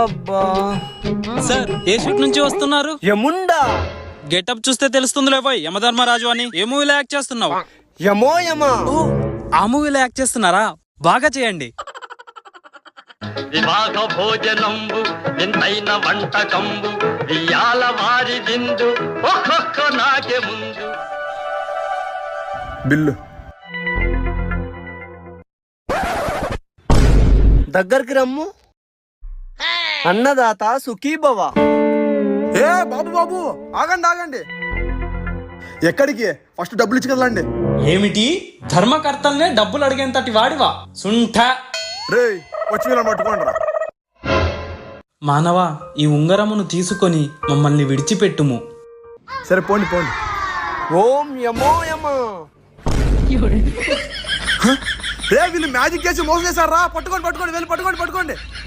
అబ్బా సార్ ఏ షూట్ నుంచి వస్తున్నారు? యముండా గెటప్ చూస్తే తెలుస్తుందిలే పోయి యమధర్మరాజు అని. ఏ మూవీలో యాక్ట్ చేస్తున్నావు? యమో యమా ఆ మూవీలో యాక్ట్ చేస్తున్నారా? బాగా చేయండి. వివాహ భోజనంబు వింతైన వంటకంబు వియాల వారి విందు ఒక్కొక్క నాకే ముందు. బిల్లు దగ్గరికి రమ్ము. అన్నదాత సుఖీభవ. ఏ బాబు బాబు ఆగండి ఎక్కడికి? ఫస్ట్ డబ్బులు ఇచ్చి కదలండి. ఏమిటి ధర్మకర్తల్నే డబ్బులు అడిగేంతటి వాడివా? సుంఠ. రే వచ్చి వీళ్ళని పట్టుకోండి రా. మానవా, ఈ ఉంగరమును తీసుకొని మమ్మల్ని విడిచిపెట్టుము. సరే పోండి. ఓం యమో యమా. వీళ్ళు మ్యాజిక్ చేసి మోసం చేశారా? పట్టుకోండి వెళ్ళి పట్టుకోండి.